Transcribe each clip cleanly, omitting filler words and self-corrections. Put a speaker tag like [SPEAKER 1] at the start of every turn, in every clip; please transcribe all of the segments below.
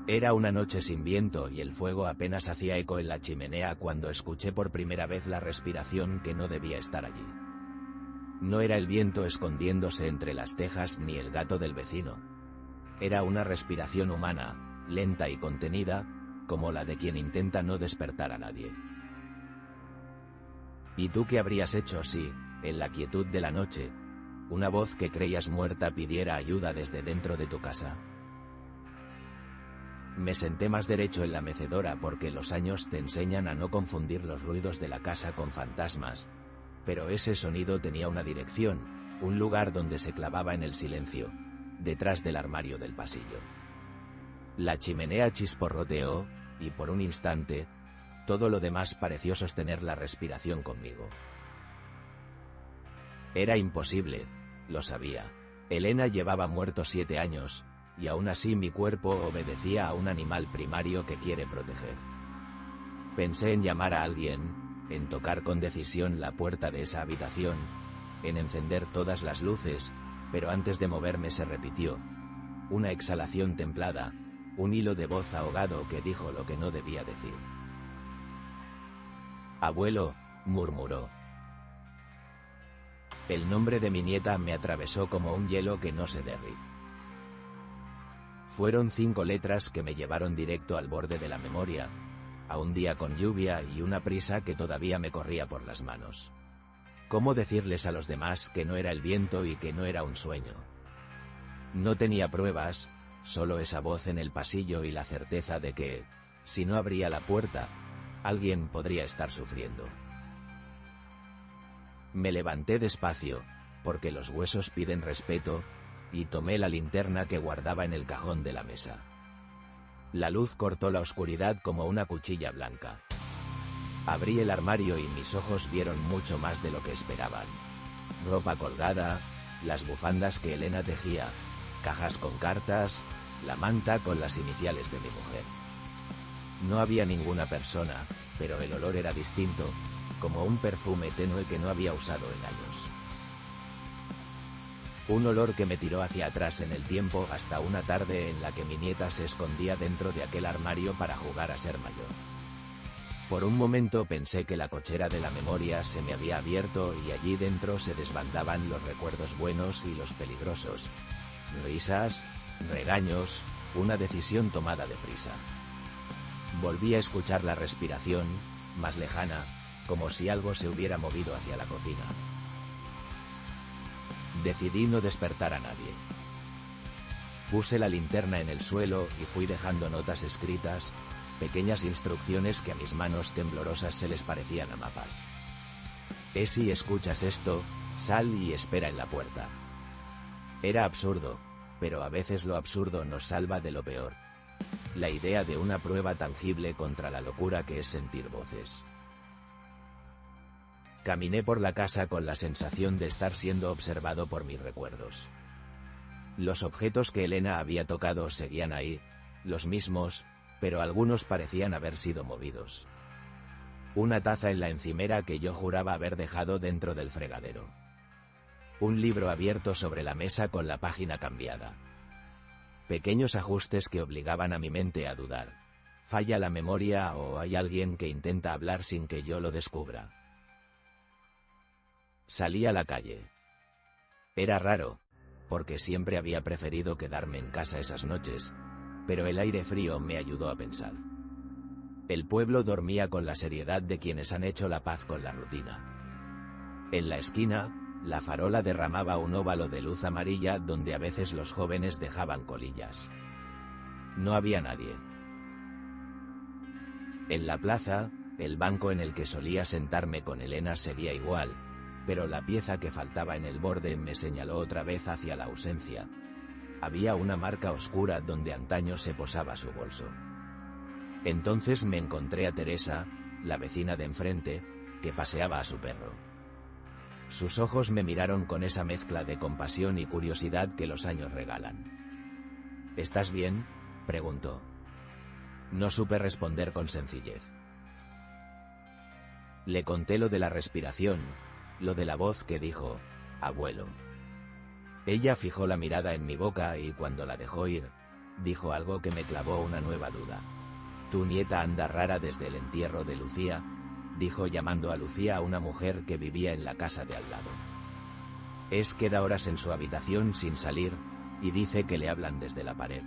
[SPEAKER 1] Era una noche sin viento y el fuego apenas hacía eco en la chimenea cuando escuché por primera vez la respiración que no debía estar allí. No era el viento escondiéndose entre las tejas ni el gato del vecino. Era una respiración humana, lenta y contenida, como la de quien intenta no despertar a nadie. ¿Y tú qué habrías hecho si, en la quietud de la noche, una voz que creías muerta pidiera ayuda desde dentro de tu casa? Me senté más derecho en la mecedora porque los años te enseñan a no confundir los ruidos de la casa con fantasmas, pero ese sonido tenía una dirección, un lugar donde se clavaba en el silencio, detrás del armario del pasillo. La chimenea chisporroteó, y por un instante, todo lo demás pareció sostener la respiración conmigo. Era imposible, lo sabía. Elena llevaba muerto 7 años, y aún así mi cuerpo obedecía a un animal primario que quiere proteger. Pensé en llamar a alguien, en tocar con decisión la puerta de esa habitación, en encender todas las luces, pero antes de moverme se repitió. Una exhalación templada, un hilo de voz ahogado que dijo lo que no debía decir. «Abuelo», murmuró. El nombre de mi nieta me atravesó como un hielo que no se derrite. Fueron 5 letras que me llevaron directo al borde de la memoria, a un día con lluvia y una prisa que todavía me corría por las manos. ¿Cómo decirles a los demás que no era el viento y que no era un sueño? No tenía pruebas, solo esa voz en el pasillo y la certeza de que, si no abría la puerta, alguien podría estar sufriendo. Me levanté despacio, porque los huesos piden respeto, y tomé la linterna que guardaba en el cajón de la mesa. La luz cortó la oscuridad como una cuchilla blanca. Abrí el armario y mis ojos vieron mucho más de lo que esperaban. Ropa colgada, las bufandas que Elena tejía, cajas con cartas, la manta con las iniciales de mi mujer. No había ninguna persona, pero el olor era distinto, como un perfume tenue que no había usado en años. Un olor que me tiró hacia atrás en el tiempo hasta una tarde en la que mi nieta se escondía dentro de aquel armario para jugar a ser mayor. Por un momento pensé que la cochera de la memoria se me había abierto y allí dentro se desbandaban los recuerdos buenos y los peligrosos. Risas, regaños, una decisión tomada deprisa. Volví a escuchar la respiración, más lejana, como si algo se hubiera movido hacia la cocina. Decidí no despertar a nadie. Puse la linterna en el suelo y fui dejando notas escritas, pequeñas instrucciones que a mis manos temblorosas se les parecían a mapas. Si escuchas esto, sal y espera en la puerta. Era absurdo, pero a veces lo absurdo nos salva de lo peor. La idea de una prueba tangible contra la locura que es sentir voces. Caminé por la casa con la sensación de estar siendo observado por mis recuerdos. Los objetos que Elena había tocado seguían ahí, los mismos, pero algunos parecían haber sido movidos. Una taza en la encimera que yo juraba haber dejado dentro del fregadero. Un libro abierto sobre la mesa con la página cambiada. Pequeños ajustes que obligaban a mi mente a dudar. ¿Falla la memoria o hay alguien que intenta hablar sin que yo lo descubra? Salí a la calle. Era raro, porque siempre había preferido quedarme en casa esas noches, pero el aire frío me ayudó a pensar. El pueblo dormía con la seriedad de quienes han hecho la paz con la rutina. En la esquina, la farola derramaba un óvalo de luz amarilla donde a veces los jóvenes dejaban colillas. No había nadie. En la plaza, el banco en el que solía sentarme con Elena seguía igual, pero la pieza que faltaba en el borde me señaló otra vez hacia la ausencia. Había una marca oscura donde antaño se posaba su bolso. Entonces me encontré a Teresa, la vecina de enfrente, que paseaba a su perro. Sus ojos me miraron con esa mezcla de compasión y curiosidad que los años regalan. ¿Estás bien?, preguntó. No supe responder con sencillez. Le conté lo de la respiración, lo de la voz que dijo, abuelo. Ella fijó la mirada en mi boca y cuando la dejó ir, dijo algo que me clavó una nueva duda. «Tu nieta anda rara desde el entierro de Lucía», dijo llamando a Lucía a una mujer que vivía en la casa de al lado. Queda horas en su habitación sin salir, y dice que le hablan desde la pared».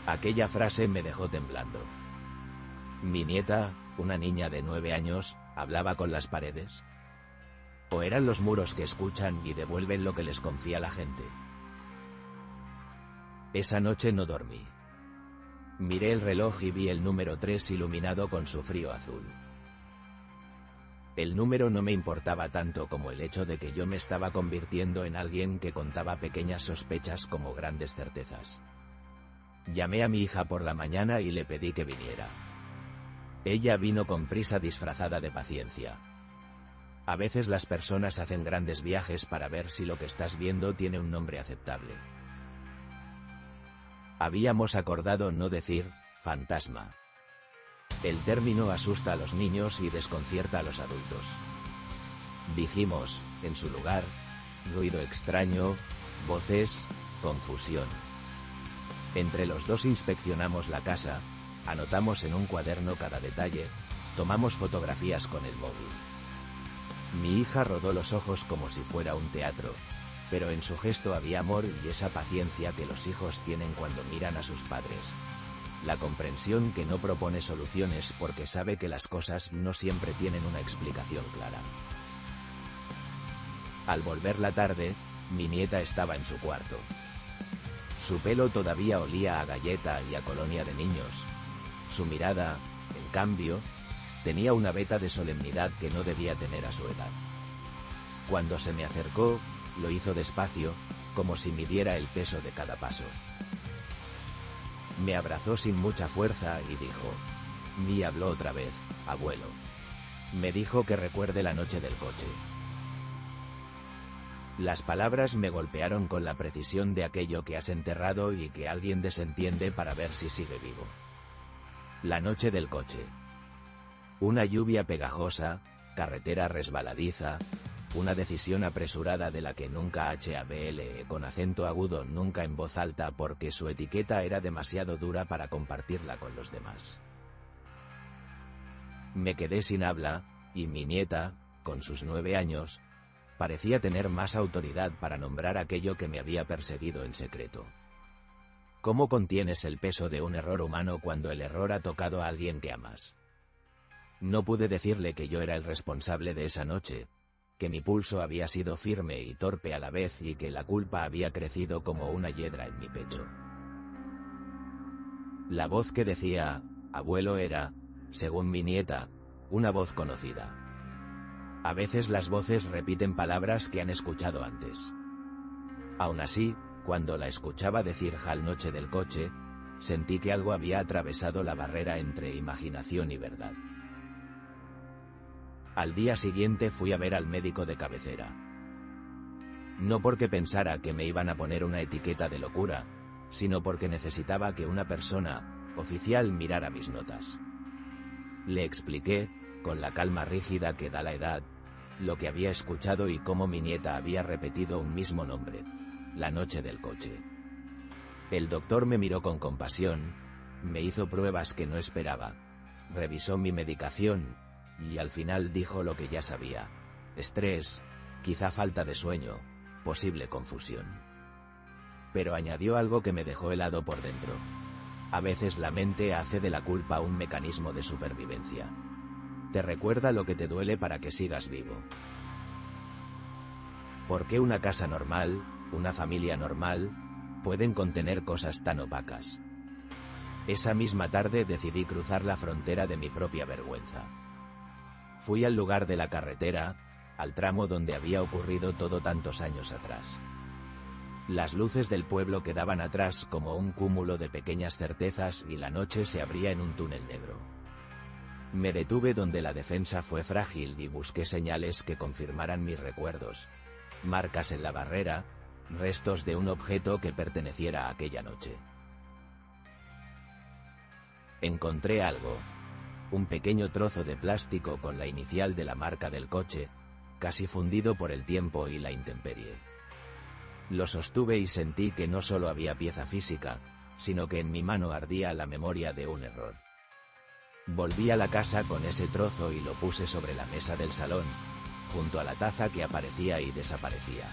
[SPEAKER 1] Aquella frase me dejó temblando. ¿Mi nieta, una niña de 9 años, hablaba con las paredes? ¿O eran los muros que escuchan y devuelven lo que les confía la gente? Esa noche no dormí. Miré el reloj y vi el número 3 iluminado con su frío azul. El número no me importaba tanto como el hecho de que yo me estaba convirtiendo en alguien que contaba pequeñas sospechas como grandes certezas. Llamé a mi hija por la mañana y le pedí que viniera. Ella vino con prisa disfrazada de paciencia. A veces las personas hacen grandes viajes para ver si lo que estás viendo tiene un nombre aceptable. Habíamos acordado no decir fantasma. El término asusta a los niños y desconcierta a los adultos. Dijimos, en su lugar, ruido extraño, voces, confusión. Entre los dos inspeccionamos la casa, anotamos en un cuaderno cada detalle, tomamos fotografías con el móvil. Mi hija rodó los ojos como si fuera un teatro, pero en su gesto había amor y esa paciencia que los hijos tienen cuando miran a sus padres. La comprensión que no propone soluciones porque sabe que las cosas no siempre tienen una explicación clara. Al volver la tarde, mi nieta estaba en su cuarto. Su pelo todavía olía a galleta y a colonia de niños. Su mirada, en cambio, tenía una veta de solemnidad que no debía tener a su edad. Cuando se me acercó, lo hizo despacio, como si midiera el peso de cada paso. Me abrazó sin mucha fuerza y dijo: «Mi habló otra vez, abuelo. Me dijo que recuerde la noche del coche». Las palabras me golpearon con la precisión de aquello que has enterrado y que alguien desentiende para ver si sigue vivo. La noche del coche. Una lluvia pegajosa, carretera resbaladiza, una decisión apresurada de la que nunca habl con acento agudo, nunca en voz alta porque su etiqueta era demasiado dura para compartirla con los demás. Me quedé sin habla, y mi nieta, con sus 9 años, parecía tener más autoridad para nombrar aquello que me había perseguido en secreto. ¿Cómo contienes el peso de un error humano cuando el error ha tocado a alguien que amas? No pude decirle que yo era el responsable de esa noche, que mi pulso había sido firme y torpe a la vez y que la culpa había crecido como una hiedra en mi pecho. La voz que decía abuelo era, según mi nieta, una voz conocida. A veces las voces repiten palabras que han escuchado antes. Aún así, cuando la escuchaba decir «Jal noche del coche», sentí que algo había atravesado la barrera entre imaginación y verdad. Al día siguiente fui a ver al médico de cabecera. No porque pensara que me iban a poner una etiqueta de locura, sino porque necesitaba que una persona oficial mirara mis notas. Le expliqué, con la calma rígida que da la edad, lo que había escuchado y cómo mi nieta había repetido un mismo nombre, la noche del coche. El doctor me miró con compasión, me hizo pruebas que no esperaba, revisó mi medicación, y al final dijo lo que ya sabía: estrés, quizá falta de sueño, posible confusión. Pero añadió algo que me dejó helado por dentro: a veces la mente hace de la culpa un mecanismo de supervivencia. Te recuerda lo que te duele para que sigas vivo. ¿Por qué una casa normal, una familia normal, pueden contener cosas tan opacas? Esa misma tarde decidí cruzar la frontera de mi propia vergüenza. Fui al lugar de la carretera, al tramo donde había ocurrido todo tantos años atrás. Las luces del pueblo quedaban atrás como un cúmulo de pequeñas certezas y la noche se abría en un túnel negro. Me detuve donde la defensa fue frágil y busqué señales que confirmaran mis recuerdos, marcas en la barrera, restos de un objeto que perteneciera a aquella noche. Encontré algo. Un pequeño trozo de plástico con la inicial de la marca del coche, casi fundido por el tiempo y la intemperie. Lo sostuve y sentí que no solo había pieza física, sino que en mi mano ardía la memoria de un error. Volví a la casa con ese trozo y lo puse sobre la mesa del salón, junto a la taza que aparecía y desaparecía.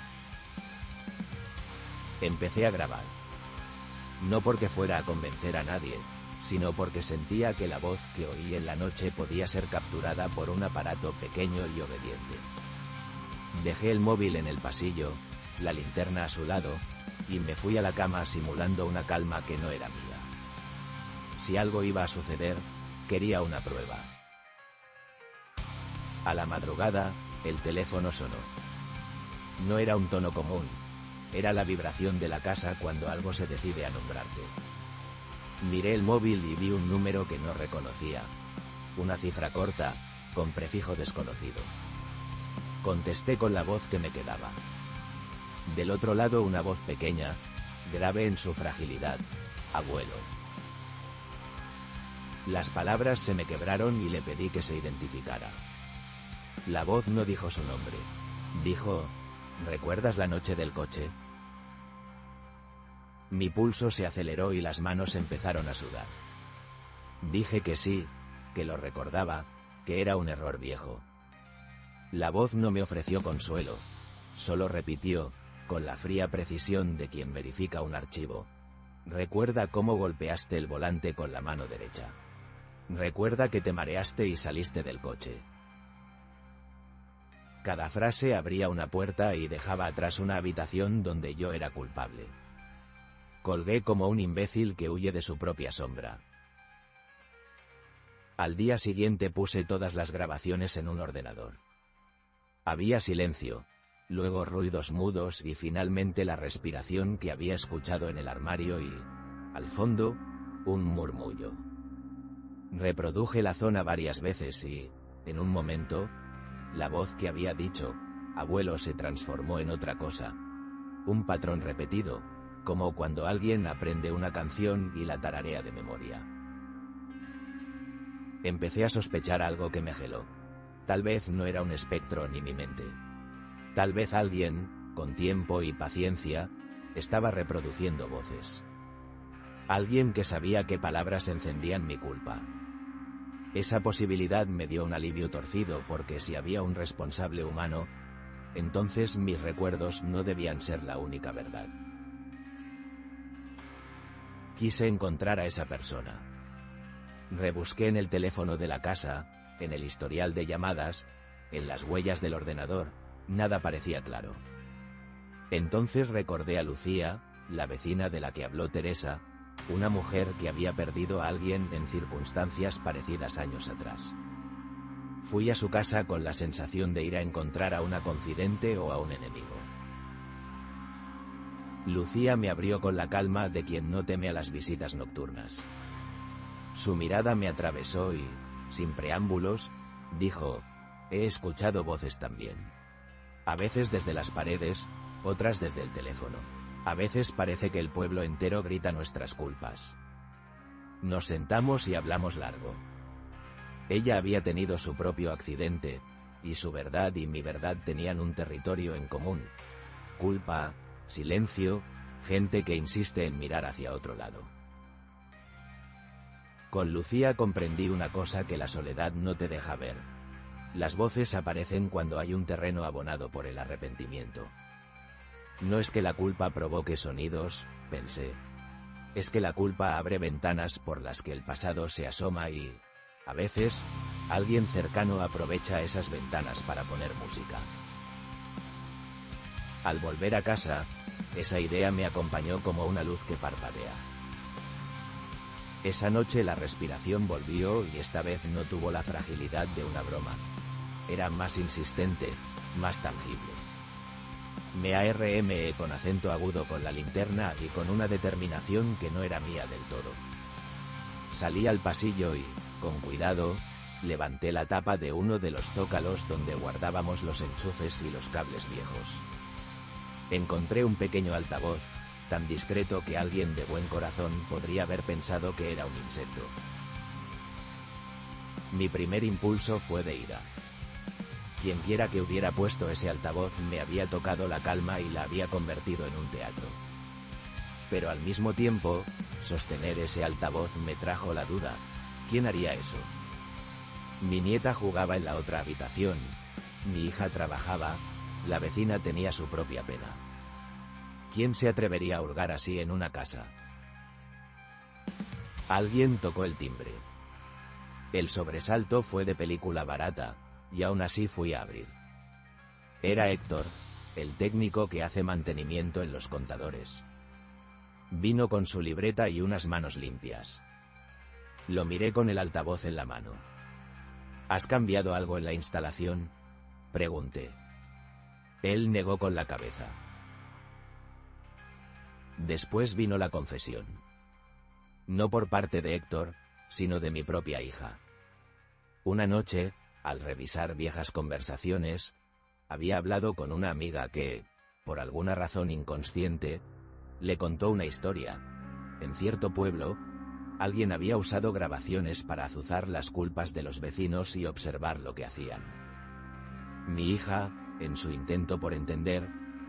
[SPEAKER 1] Empecé a grabar. No porque fuera a convencer a nadie, sino porque sentía que la voz que oí en la noche podía ser capturada por un aparato pequeño y obediente. Dejé el móvil en el pasillo, la linterna a su lado, y me fui a la cama simulando una calma que no era mía. Si algo iba a suceder, quería una prueba. A la madrugada, el teléfono sonó. No era un tono común, era la vibración de la casa cuando algo se decide a nombrarte. Miré el móvil y vi un número que no reconocía, una cifra corta, con prefijo desconocido. Contesté con la voz que me quedaba. Del otro lado una voz pequeña, grave en su fragilidad: abuelo. Las palabras se me quebraron y le pedí que se identificara. La voz no dijo su nombre. Dijo: ¿recuerdas la noche del coche? Mi pulso se aceleró y las manos empezaron a sudar. Dije que sí, que lo recordaba, que era un error viejo. La voz no me ofreció consuelo, solo repitió, con la fría precisión de quien verifica un archivo: recuerda cómo golpeaste el volante con la mano derecha. Recuerda que te mareaste y saliste del coche. Cada frase abría una puerta y dejaba atrás una habitación donde yo era culpable. Colgué como un imbécil que huye de su propia sombra. Al día siguiente puse todas las grabaciones en un ordenador. Había silencio, luego ruidos mudos y finalmente la respiración que había escuchado en el armario y, al fondo, un murmullo. Reproduje la zona varias veces y, en un momento, la voz que había dicho abuelo se transformó en otra cosa. Un patrón repetido, como cuando alguien aprende una canción y la tararea de memoria. Empecé a sospechar algo que me geló. Tal vez no era un espectro ni mi mente. Tal vez alguien, con tiempo y paciencia, estaba reproduciendo voces. Alguien que sabía qué palabras encendían mi culpa. Esa posibilidad me dio un alivio torcido porque si había un responsable humano, entonces mis recuerdos no debían ser la única verdad. Quise encontrar a esa persona. Rebusqué en el teléfono de la casa, en el historial de llamadas, en las huellas del ordenador, nada parecía claro. Entonces recordé a Lucía, la vecina de la que habló Teresa, una mujer que había perdido a alguien en circunstancias parecidas años atrás. Fui a su casa con la sensación de ir a encontrar a una confidente o a un enemigo. Lucía me abrió con la calma de quien no teme a las visitas nocturnas. Su mirada me atravesó y, sin preámbulos, dijo: he escuchado voces también. A veces desde las paredes, otras desde el teléfono. A veces parece que el pueblo entero grita nuestras culpas. Nos sentamos y hablamos largo. Ella había tenido su propio accidente, y su verdad y mi verdad tenían un territorio en común: culpa, silencio, gente que insiste en mirar hacia otro lado. Con Lucía comprendí una cosa que la soledad no te deja ver. Las voces aparecen cuando hay un terreno abonado por el arrepentimiento. No es que la culpa provoque sonidos, pensé. Es que la culpa abre ventanas por las que el pasado se asoma y, a veces, alguien cercano aprovecha esas ventanas para poner música. Al volver a casa, esa idea me acompañó como una luz que parpadea. Esa noche la respiración volvió y esta vez no tuvo la fragilidad de una broma. Era más insistente, más tangible. Me arremé con acento agudo con la linterna y con una determinación que no era mía del todo. Salí al pasillo y, con cuidado, levanté la tapa de uno de los zócalos donde guardábamos los enchufes y los cables viejos. Encontré un pequeño altavoz, tan discreto que alguien de buen corazón podría haber pensado que era un insecto. Mi primer impulso fue de ira. Quienquiera que hubiera puesto ese altavoz me había tocado la calma y la había convertido en un teatro. Pero al mismo tiempo, sostener ese altavoz me trajo la duda: ¿quién haría eso? Mi nieta jugaba en la otra habitación, mi hija trabajaba, la vecina tenía su propia pena. ¿Quién se atrevería a hurgar así en una casa? Alguien tocó el timbre. El sobresalto fue de película barata, y aún así fui a abrir. Era Héctor, el técnico que hace mantenimiento en los contadores. Vino con su libreta y unas manos limpias. Lo miré con el altavoz en la mano. ¿Has cambiado algo en la instalación?, pregunté. Él negó con la cabeza. Después vino la confesión. No por parte de Héctor, sino de mi propia hija. Una noche, al revisar viejas conversaciones, había hablado con una amiga que, por alguna razón inconsciente, le contó una historia. En cierto pueblo, alguien había usado grabaciones para azuzar las culpas de los vecinos y observar lo que hacían. Mi hija, en su intento por entender,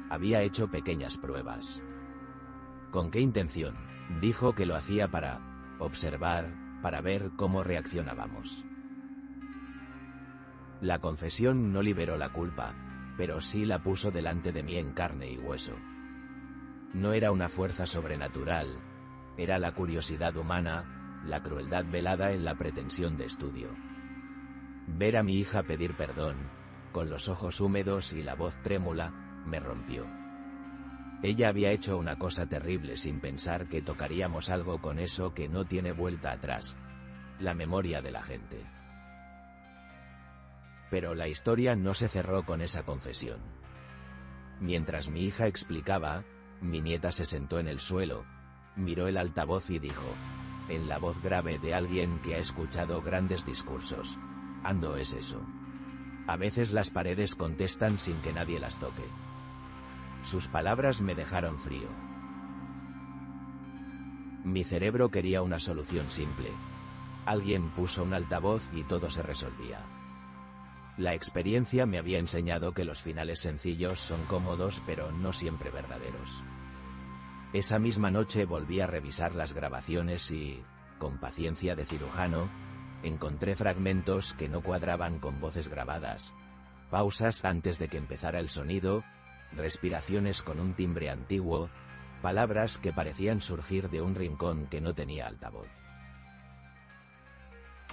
[SPEAKER 1] había hecho pequeñas pruebas. ¿Con qué intención? Dijo que lo hacía para observar, para ver cómo reaccionábamos. La confesión no liberó la culpa, pero sí la puso delante de mí en carne y hueso. No era una fuerza sobrenatural, era la curiosidad humana, la crueldad velada en la pretensión de estudio. Ver a mi hija pedir perdón, con los ojos húmedos y la voz trémula, me rompió. Ella había hecho una cosa terrible sin pensar que tocaríamos algo con eso que no tiene vuelta atrás: la memoria de la gente. Pero la historia no se cerró con esa confesión. Mientras mi hija explicaba, mi nieta se sentó en el suelo, miró el altavoz y dijo, en la voz grave de alguien que ha escuchado grandes discursos: Ando, es eso. A veces las paredes contestan sin que nadie las toque. Sus palabras me dejaron frío. Mi cerebro quería una solución simple. Alguien puso un altavoz y todo se resolvía. La experiencia me había enseñado que los finales sencillos son cómodos pero no siempre verdaderos. Esa misma noche volví a revisar las grabaciones y, con paciencia de cirujano, encontré fragmentos que no cuadraban con voces grabadas, pausas antes de que empezara el sonido, respiraciones con un timbre antiguo, palabras que parecían surgir de un rincón que no tenía altavoz.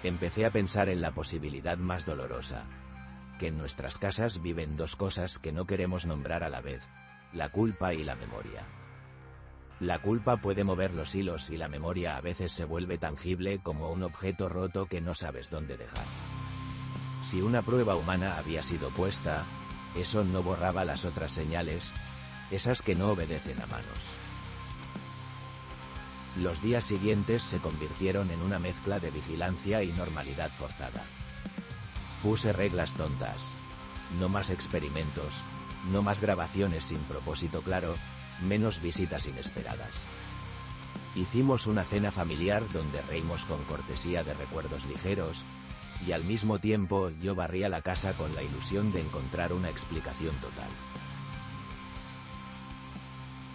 [SPEAKER 1] Empecé a pensar en la posibilidad más dolorosa: que en nuestras casas viven dos cosas que no queremos nombrar a la vez: la culpa y la memoria. La culpa puede mover los hilos y la memoria a veces se vuelve tangible como un objeto roto que no sabes dónde dejar. Si una prueba humana había sido puesta, eso no borraba las otras señales, esas que no obedecen a manos. Los días siguientes se convirtieron en una mezcla de vigilancia y normalidad forzada. Puse reglas tontas: no más experimentos, no más grabaciones sin propósito claro, menos visitas inesperadas. Hicimos una cena familiar donde reímos con cortesía de recuerdos ligeros, y al mismo tiempo yo barría la casa con la ilusión de encontrar una explicación total.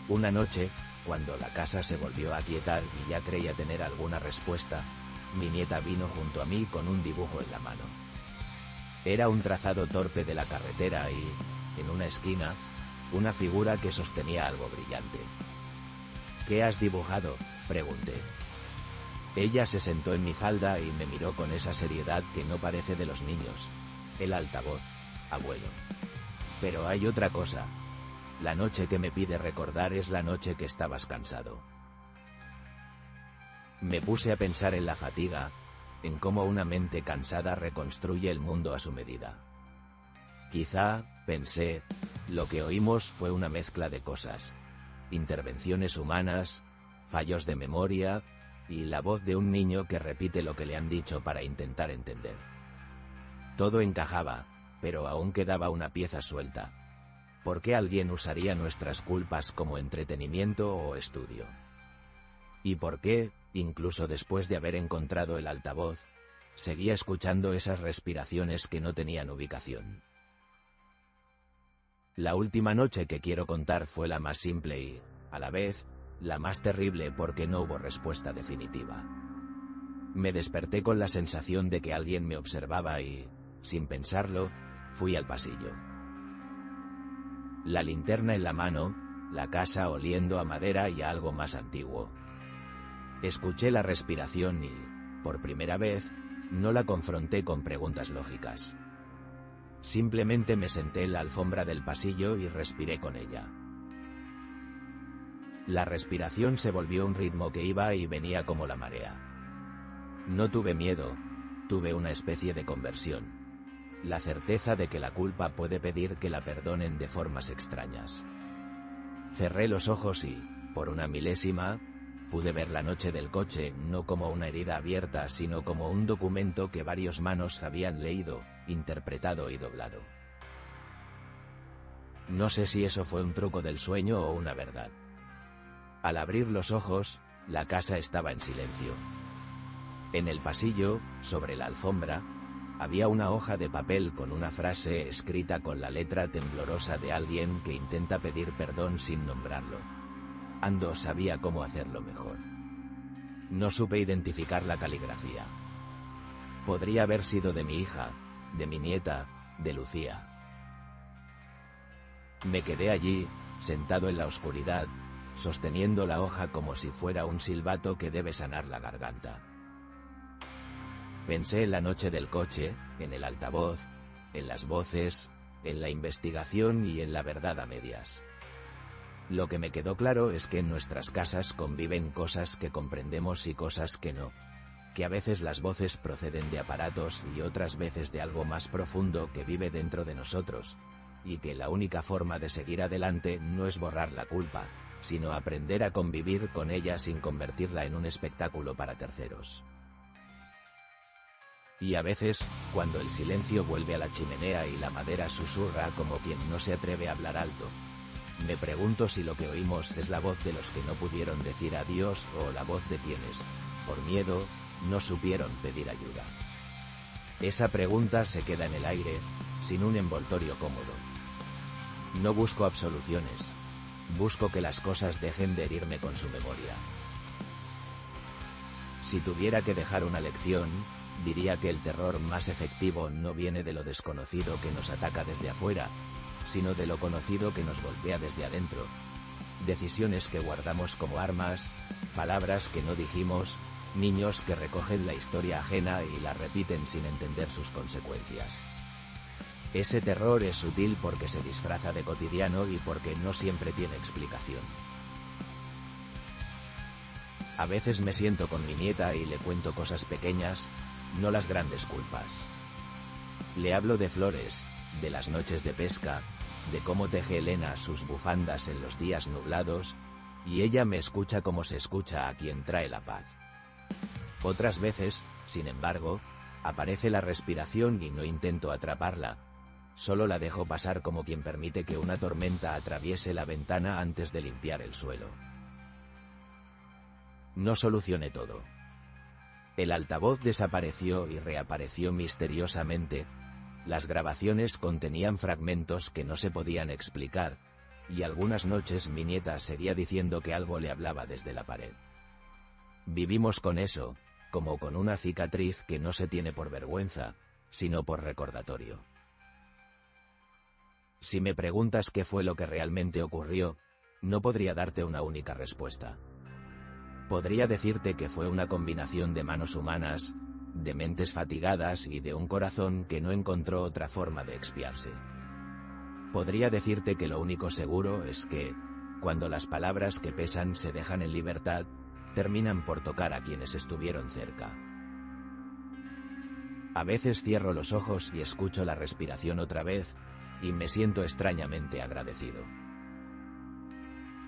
[SPEAKER 1] Una noche, cuando la casa se volvió a aquietar y ya creía tener alguna respuesta, mi nieta vino junto a mí con un dibujo en la mano. Era un trazado torpe de la carretera y, en una esquina, una figura que sostenía algo brillante. ¿Qué has dibujado?, pregunté. Ella se sentó en mi falda y me miró con esa seriedad que no parece de los niños. El altavoz, abuelo. Pero hay otra cosa. La noche que me pide recordar es la noche que estabas cansado. Me puse a pensar en la fatiga, en cómo una mente cansada reconstruye el mundo a su medida. Quizá, pensé, lo que oímos fue una mezcla de cosas: intervenciones humanas, fallos de memoria, y la voz de un niño que repite lo que le han dicho para intentar entender. Todo encajaba, pero aún quedaba una pieza suelta. ¿Por qué alguien usaría nuestras culpas como entretenimiento o estudio? ¿Y por qué, incluso después de haber encontrado el altavoz, seguía escuchando esas respiraciones que no tenían ubicación? La última noche que quiero contar fue la más simple y, a la vez, la más terrible porque no hubo respuesta definitiva. Me desperté con la sensación de que alguien me observaba y, sin pensarlo, fui al pasillo. La linterna en la mano, la casa oliendo a madera y a algo más antiguo. Escuché la respiración y, por primera vez, no la confronté con preguntas lógicas. Simplemente me senté en la alfombra del pasillo y respiré con ella. La respiración se volvió un ritmo que iba y venía como la marea. No tuve miedo, tuve una especie de conversión. La certeza de que la culpa puede pedir que la perdonen de formas extrañas. Cerré los ojos y, por una milésima, pude ver la noche del coche no como una herida abierta sino como un documento que varias manos habían leído, interpretado y doblado. No sé si eso fue un truco del sueño o una verdad. Al abrir los ojos, la casa estaba en silencio. En el pasillo, sobre la alfombra, había una hoja de papel con una frase escrita con la letra temblorosa de alguien que intenta pedir perdón sin nombrarlo. Ando sabía cómo hacerlo mejor. No supe identificar la caligrafía. Podría haber sido de mi hija, de mi nieta, de Lucía. Me quedé allí, sentado en la oscuridad, sosteniendo la hoja como si fuera un silbato que debe sanar la garganta. Pensé en la noche del coche, en el altavoz, en las voces, en la investigación y en la verdad a medias. Lo que me quedó claro es que en nuestras casas conviven cosas que comprendemos y cosas que no, que a veces las voces proceden de aparatos y otras veces de algo más profundo que vive dentro de nosotros, y que la única forma de seguir adelante no es borrar la culpa, sino aprender a convivir con ella sin convertirla en un espectáculo para terceros. Y a veces, cuando el silencio vuelve a la chimenea y la madera susurra como quien no se atreve a hablar alto, me pregunto si lo que oímos es la voz de los que no pudieron decir adiós o la voz de quienes, por miedo, no supieron pedir ayuda. Esa pregunta se queda en el aire, sin un envoltorio cómodo. No busco absoluciones, busco que las cosas dejen de herirme con su memoria. Si tuviera que dejar una lección, diría que el terror más efectivo no viene de lo desconocido que nos ataca desde afuera, sino de lo conocido que nos golpea desde adentro. Decisiones que guardamos como armas, palabras que no dijimos, niños que recogen la historia ajena y la repiten sin entender sus consecuencias. Ese terror es sutil porque se disfraza de cotidiano y porque no siempre tiene explicación. A veces me siento con mi nieta y le cuento cosas pequeñas, no las grandes culpas. Le hablo de flores, de las noches de pesca, de cómo teje Elena sus bufandas en los días nublados, y ella me escucha como se escucha a quien trae la paz. Otras veces, sin embargo, aparece la respiración y no intento atraparla, solo la dejo pasar como quien permite que una tormenta atraviese la ventana antes de limpiar el suelo. No solucioné todo. El altavoz desapareció y reapareció misteriosamente. Las grabaciones contenían fragmentos que no se podían explicar, y algunas noches mi nieta seguía diciendo que algo le hablaba desde la pared. Vivimos con eso, como con una cicatriz que no se tiene por vergüenza, sino por recordatorio. Si me preguntas qué fue lo que realmente ocurrió, no podría darte una única respuesta. Podría decirte que fue una combinación de manos humanas, de mentes fatigadas y de un corazón que no encontró otra forma de expiarse. Podría decirte que lo único seguro es que, cuando las palabras que pesan se dejan en libertad, terminan por tocar a quienes estuvieron cerca. A veces cierro los ojos y escucho la respiración otra vez, y me siento extrañamente agradecido.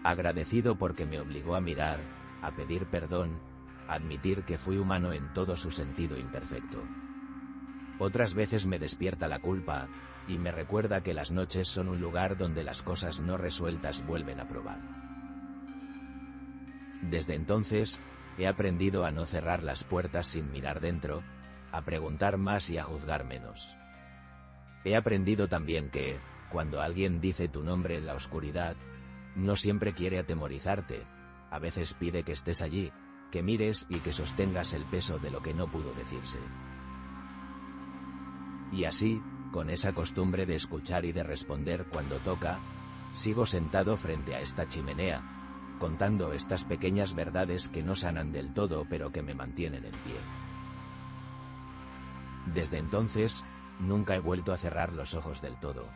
[SPEAKER 1] Agradecido porque me obligó a mirar, a pedir perdón, a admitir que fui humano en todo su sentido imperfecto. Otras veces me despierta la culpa, y me recuerda que las noches son un lugar donde las cosas no resueltas vuelven a probar. Desde entonces, he aprendido a no cerrar las puertas sin mirar dentro, a preguntar más y a juzgar menos. He aprendido también que, Cuando alguien dice tu nombre en la oscuridad, no siempre quiere atemorizarte, a veces pide que estés allí, que mires y que sostengas el peso de lo que no pudo decirse. Y así, con esa costumbre de escuchar y de responder cuando toca, sigo sentado frente a esta chimenea, contando estas pequeñas verdades que no sanan del todo pero que me mantienen en pie. Desde entonces, nunca he vuelto a cerrar los ojos del todo.